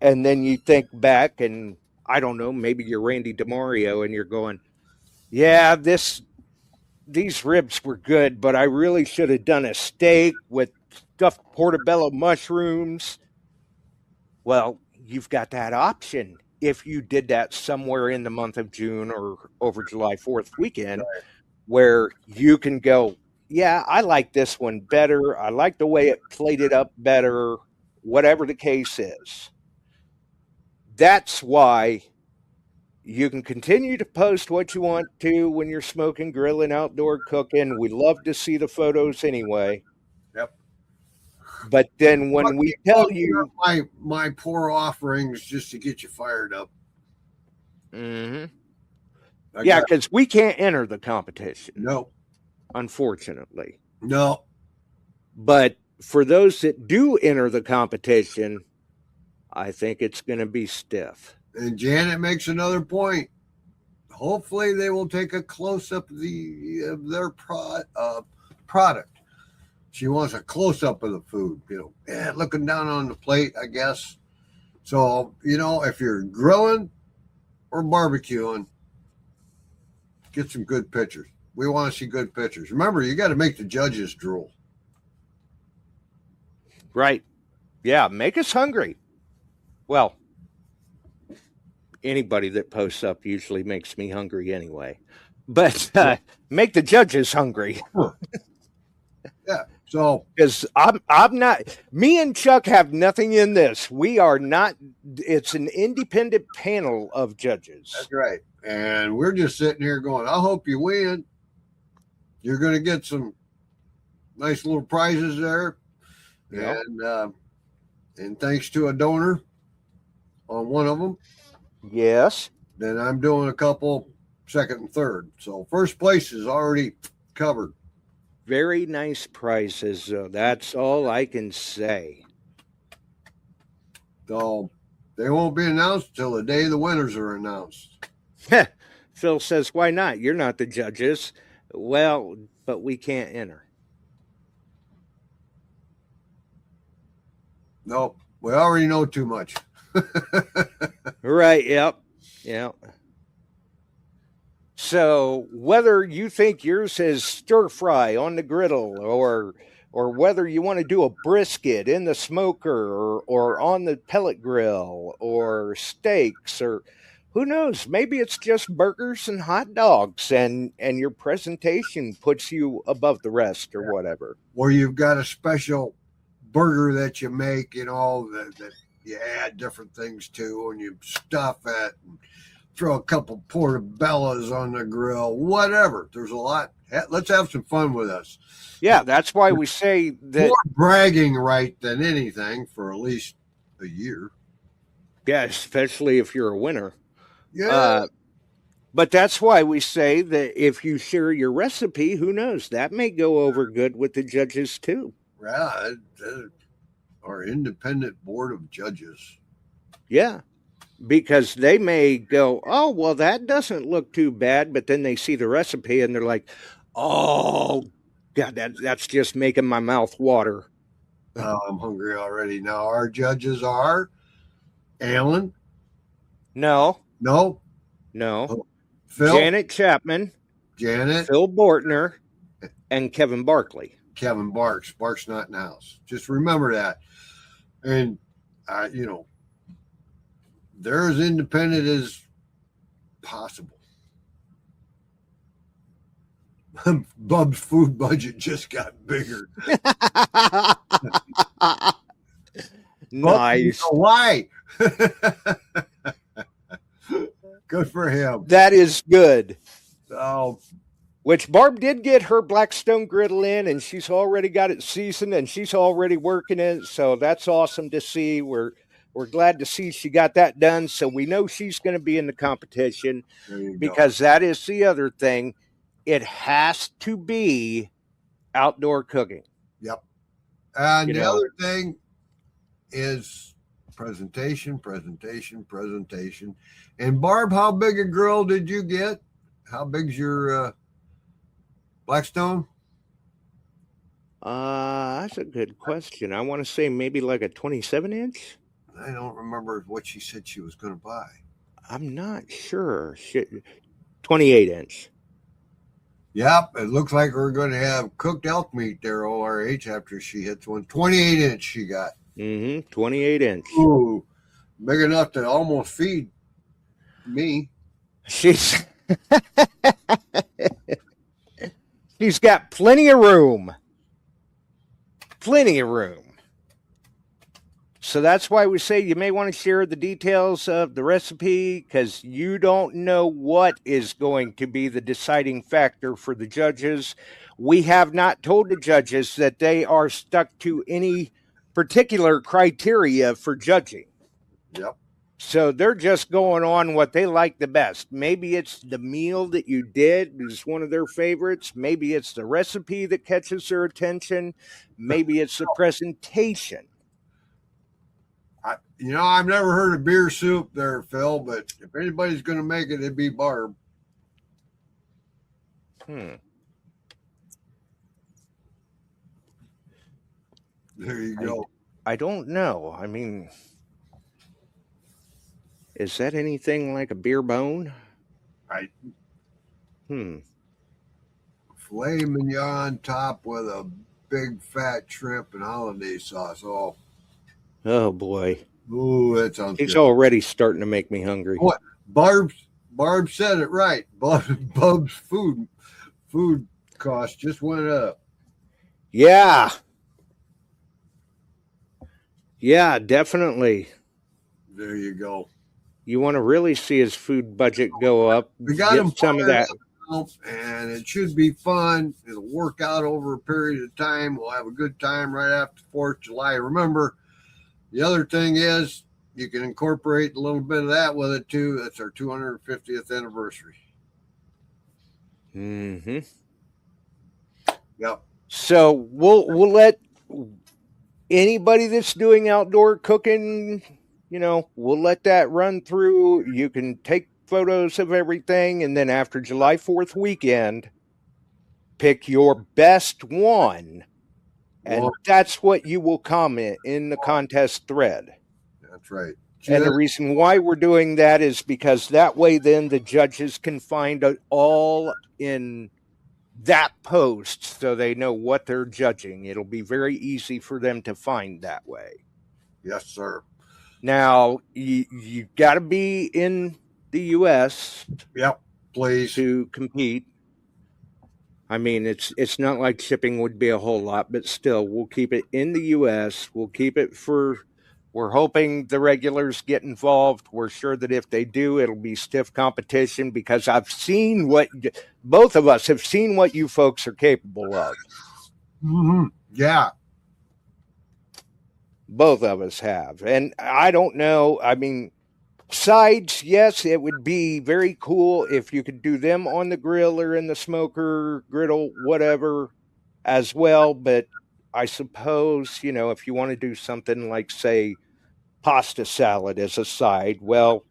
And then you think back and, I don't know, maybe you're Randy DeMario and you're going, yeah, these ribs were good, but I really should have done a steak with stuffed portobello mushrooms. Well, you've got that option if you did that somewhere in the month of June or over July 4th weekend, where you can go, yeah, I like this one better. I like the way it plated up better, whatever the case is. That's why you can continue to post what you want to when you're smoking, grilling, outdoor cooking. We love to see the photos anyway. Yep. But then when we tell you my poor offerings just to get you fired up. yeah, because we can't enter the competition. No. Unfortunately. No. But for those that do enter the competition, I think it's going to be stiff. And Janet makes another point. Hopefully they will take a close-up of their product. She wants a close-up of the food, looking down on the plate, I guess. So, if you're grilling or barbecuing, get some good pictures. We want to see good pictures. Remember, you got to make the judges drool. Right. Yeah, make us hungry. Well, anybody that posts up usually makes me hungry anyway. But make the judges hungry. Yeah. So Because I'm not, me and Chuck have nothing in this. We are not, it's an independent panel of judges. that's right. And we're just sitting here going, I hope you win. You're going to get some nice little prizes there. Yep. And thanks to a donor on one of them, Yes. then I'm doing a couple second and third. So first place is already covered. Very nice prizes. That's all I can say. So they won't be announced till the day the winners are announced. Phil says, why not? You're not the judges. Well, but we can't enter. No, we already know too much. Right. Yep. Yep. So whether you think yours is stir fry on the griddle or whether you want to do a brisket in the smoker or on the pellet grill or steaks or who knows, maybe it's just burgers and hot dogs and your presentation puts you above the rest or whatever. Or you've got a special burger that you make, that you add different things to and you stuff it and throw a couple portobellos on the grill, whatever. There's a lot. Let's have some fun with us. Yeah, that's why we say that. More bragging right than anything for at least a year. Yeah, especially if you're a winner. Yeah. But that's why we say that if you share your recipe, who knows? That may go over good with the judges too. Yeah. Our independent board of judges. Yeah. Because they may go, oh, well, that doesn't look too bad. But then they see the recipe and they're like, oh, God, that's just making my mouth water. Oh, I'm hungry already. Now, our judges are Alan. No. No. Phil. Janet Chapman. Phil Bortner. And Kevin Barkley. Kevin Barks. Barks not in the house. Just remember that. And, they're as independent as possible. Bub's food budget just got bigger. Nice. Why? Good for him. That is good. Oh, which Barb did get her Blackstone griddle in, and she's already got it seasoned, and she's already working it. So that's awesome to see. We're glad to see she got that done. So we know she's going to be in the competition because that is the other thing. It has to be outdoor cooking. Yep. And the other thing is presentation. And Barb, how big a grill did you get? How big's your Blackstone? That's a good question. I want to say maybe like a 27-inch. I don't remember what she said she was going to buy. I'm not sure. 28-inch. Yep, it looks like we're going to have cooked elk meat there, ORH, after she hits one. 28-inch she got. 28-inch. Ooh, big enough to almost feed me. She's got plenty of room. So that's why we say you may want to share the details of the recipe because you don't know what is going to be the deciding factor for the judges. We have not told the judges that they are stuck to any particular criteria for judging. Yep. So they're just going on what they like the best. Maybe it's the meal that you did is one of their favorites. Maybe it's the recipe that catches their attention. Maybe it's the presentation. I've never heard of beer soup there, Phil, but if anybody's going to make it, it'd be Barb. There you go. I don't know. I mean, is that anything like a beer bone? Filet mignon topped with a big fat shrimp and hollandaise sauce. Oh boy. Ooh, that sounds He's good. already starting to make me hungry. Barb said it right. Bub's food cost just went up. Yeah. Yeah, definitely. There you go. You want to really see his food budget go up. We got him Get some of that. And it should be fun. It'll work out over a period of time. We'll have a good time right after 4th of July. Remember, the other thing is you can incorporate a little bit of that with it too. That's our 250th anniversary. Mm-hmm. Yep. So we'll let anybody that's doing outdoor cooking, we'll let that run through. You can take photos of everything, and then after July 4th weekend, pick your best one, and that's what you will comment in the contest thread. That's right. And the reason why we're doing that is because that way then the judges can find it all in that post so they know what they're judging. It'll be very easy for them to find that way. Yes, sir. Now, you got to be in the U.S. Yep, please. To compete. I mean, it's not like shipping would be a whole lot, but still, we'll keep it in the U.S. We'll keep it we're hoping the regulars get involved. We're sure that if they do, it'll be stiff competition because I've seen both of us have seen what you folks are capable of. Mm-hmm. Yeah. Both of us have. And I don't know. I mean, sides, yes, it would be very cool if you could do them on the grill or in the smoker, griddle, whatever, as well. But I suppose, if you want to do something like, say, pasta salad as a side, well,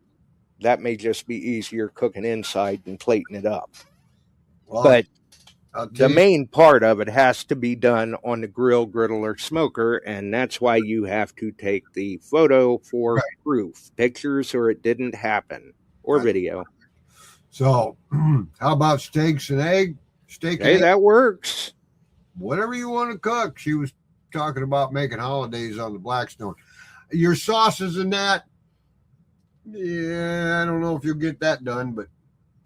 that may just be easier cooking inside and plating it up. Well, but the main part of it has to be done on the grill, griddle, or smoker, and that's why you have to take the photo for proof, pictures, or it didn't happen, or video. So, how about steaks and egg? Hey, that works. Whatever you want to cook. She was talking about making holidays on the Blackstone. Your sauces and that, yeah, I don't know if you'll get that done, but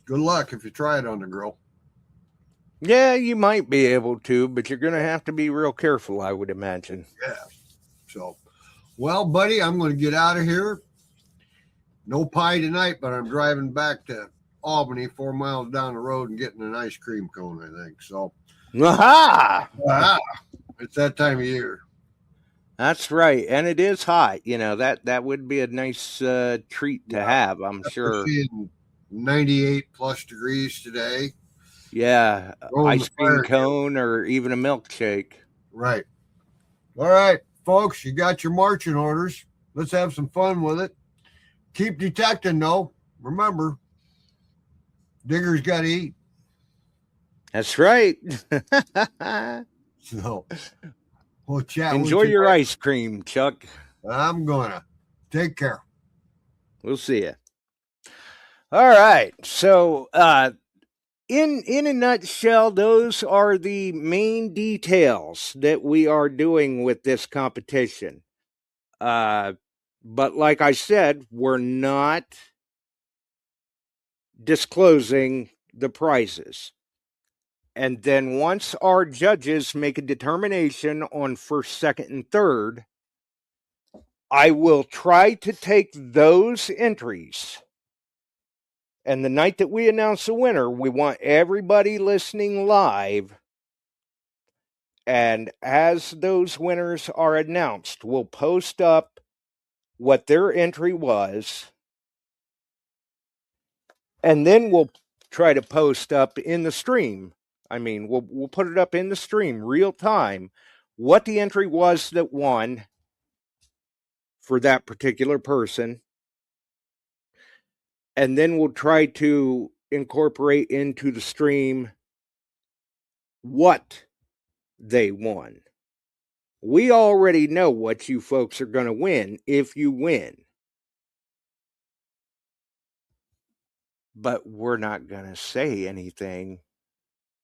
good luck if you try it on the grill. Yeah, you might be able to, but you're going to have to be real careful, I would imagine. Yeah. So, well, buddy, I'm going to get out of here. No pie tonight, but I'm driving back to Albany 4 miles down the road and getting an ice cream cone, I think. So, it's that time of year. That's right. And it is hot. That would be a nice treat to have, I'm sure. 98 plus degrees today. Yeah, ice cream cone or even a milkshake. Right. All right, folks, you got your marching orders. Let's have some fun with it. Keep detecting, though. Remember, diggers got to eat. That's right. So, we'll chat. Enjoy your ice cream, Chuck. I'm gonna. Take care. We'll see you. All right. So, in a nutshell, those are the main details that we are doing with this competition. But like I said, we're not disclosing the prizes. And then once our judges make a determination on first, second, and third, I will try to take those entries. And the night that we announce the winner, we want everybody listening live. And as those winners are announced, we'll post up what their entry was. And then we'll try to post up in the stream. I mean, we'll put it up in the stream real time, what the entry was that won for that particular person. And then we'll try to incorporate into the stream what they won. We already know what you folks are going to win if you win. But we're not going to say anything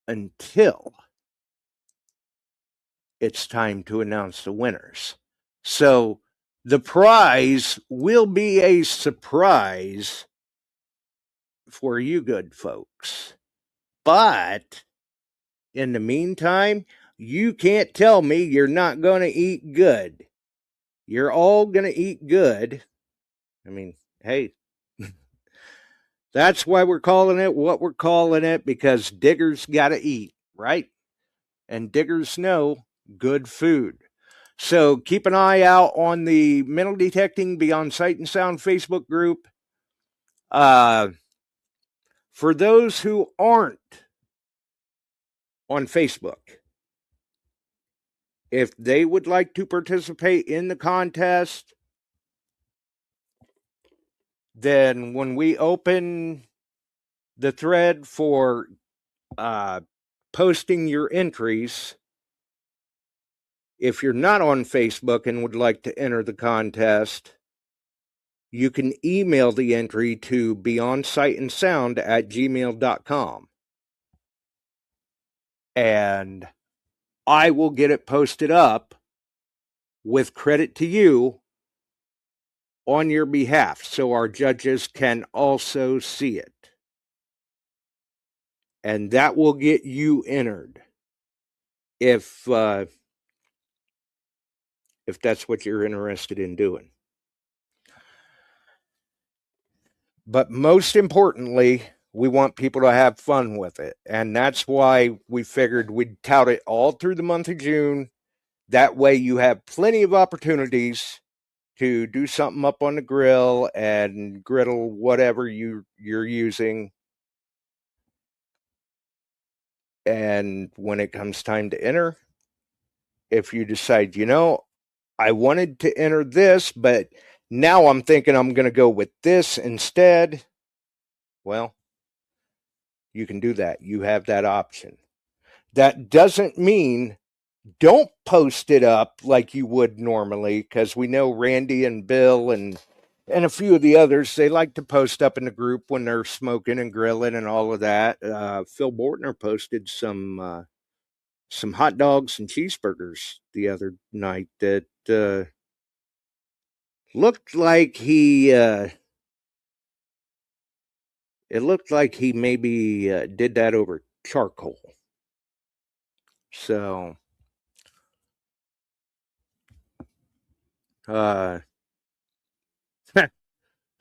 until it's time to announce the winners. So the prize will be a surprise for you good folks. But in the meantime, you can't tell me you're not going to eat good. You're all going to eat good. I mean, hey, that's why we're calling it what we're calling it, because diggers got to eat, right? And diggers know good food. So keep an eye out on the Metal Detecting Beyond Sight and Sound Facebook group. For those who aren't on Facebook, if they would like to participate in the contest, then when we open the thread for posting your entries, if you're not on Facebook and would like to enter the contest, you can email the entry to beyondsightandsound@gmail.com. And I will get it posted up with credit to you on your behalf, so our judges can also see it. And that will get you entered if that's what you're interested in doing. But most importantly, we want people to have fun with it. And that's why we figured we'd tout it all through the month of June. That way you have plenty of opportunities to do something up on the grill and griddle whatever you're using. And when it comes time to enter, if you decide, I wanted to enter this, but now I'm thinking I'm going to go with this instead, well, you can do that. You have that option. That doesn't mean don't post it up like you would normally, because we know Randy and Bill and a few of the others, they like to post up in the group when they're smoking and grilling and all of that. Phil Bortner posted some hot dogs and cheeseburgers the other night that looked like he maybe did that over charcoal. So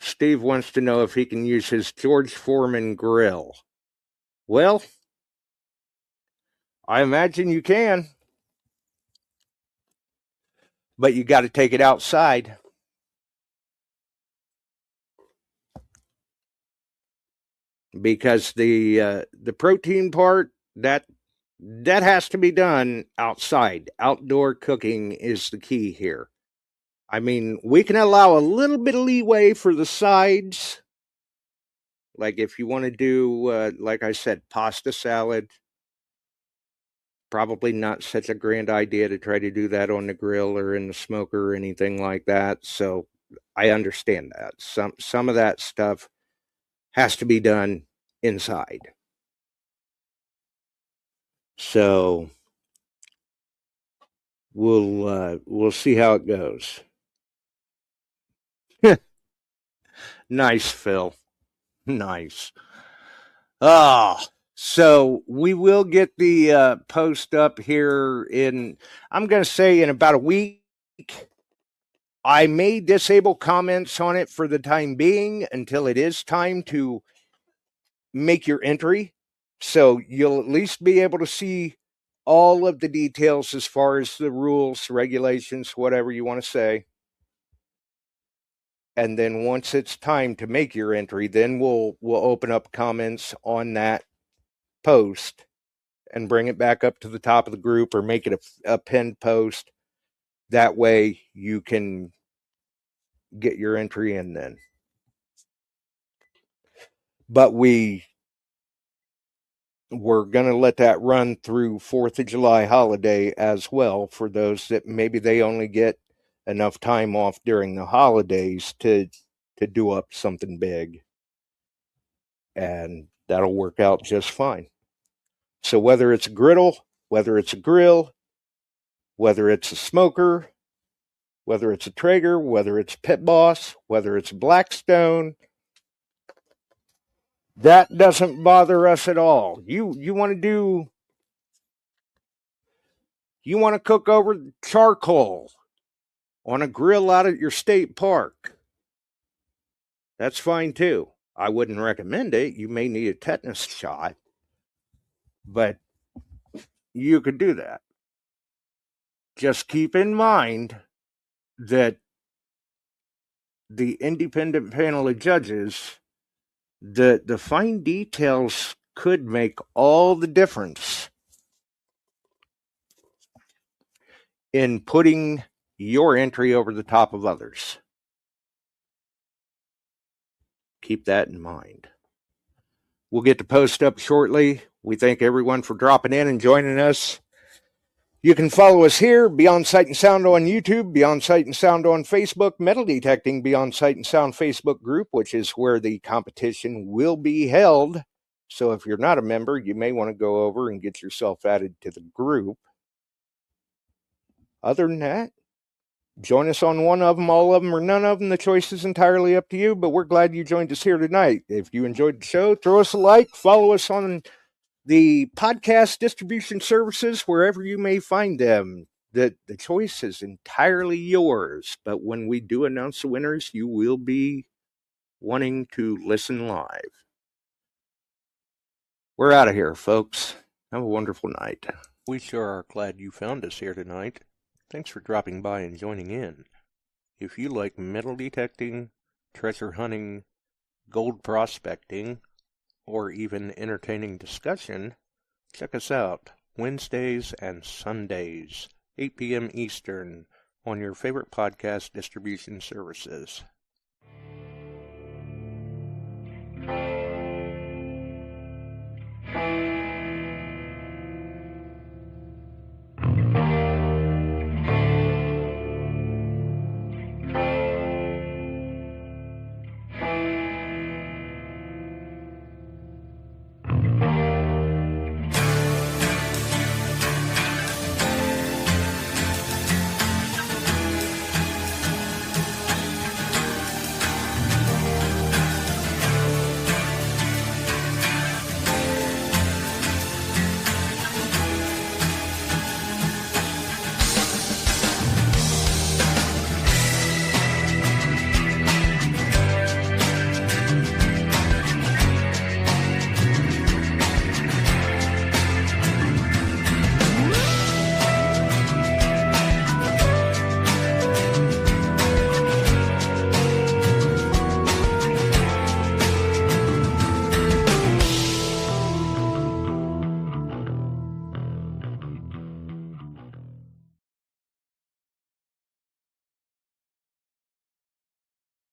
Steve wants to know if he can use his George Foreman grill. Well, I imagine you can, but you got to take it outside. Because the protein part, that has to be done outside. Outdoor cooking is the key here. I mean, we can allow a little bit of leeway for the sides. Like if you want to do, like I said, pasta salad, probably not such a grand idea to try to do that on the grill or in the smoker or anything like that. So I understand that. Some of that stuff has to be done inside. So we'll see how it goes. Nice, Phil. Nice. So we will get the post up here in, I'm going to say, in about a week. I may disable comments on it for the time being until it is time to make your entry. So you'll at least be able to see all of the details as far as the rules, regulations, whatever you want to say. And then once it's time to make your entry, then we'll open up comments on that post and bring it back up to the top of the group or make it a pinned post. That way you can get your entry in then. But we're going to let that run through 4th of July holiday as well, for those that maybe they only get enough time off during the holidays to do up something big. And that'll work out just fine. So whether it's a griddle, whether it's a grill, whether it's a smoker, whether it's a Traeger, whether it's Pit Boss, whether it's Blackstone, That doesn't bother us at all. You want to cook over charcoal on a grill out at your state park. That's fine too. I wouldn't recommend it. You may need a tetanus shot, but you could do that. Just keep in mind that the independent panel of judges, the fine details could make all the difference in putting your entry over the top of others. Keep that in mind. We'll get the post up shortly. We thank everyone for dropping in and joining us. You can follow us here, Beyond Sight and Sound on YouTube, Beyond Sight and Sound on Facebook, Metal Detecting Beyond Sight and Sound Facebook group, which is where the competition will be held. So if you're not a member, you may want to go over and get yourself added to the group. Other than that, join us on one of them, all of them, or none of them. The choice is entirely up to you, but we're glad you joined us here tonight. If you enjoyed the show, throw us a like, follow us on the podcast distribution services, wherever you may find them. The choice is entirely yours, but when we do announce the winners, you will be wanting to listen live. We're out of here, folks. Have a wonderful night. We sure are glad you found us here tonight. Thanks for dropping by and joining in. If you like metal detecting, treasure hunting, gold prospecting, or even entertaining discussion, check us out Wednesdays and Sundays, 8 p.m. Eastern, on your favorite podcast distribution services.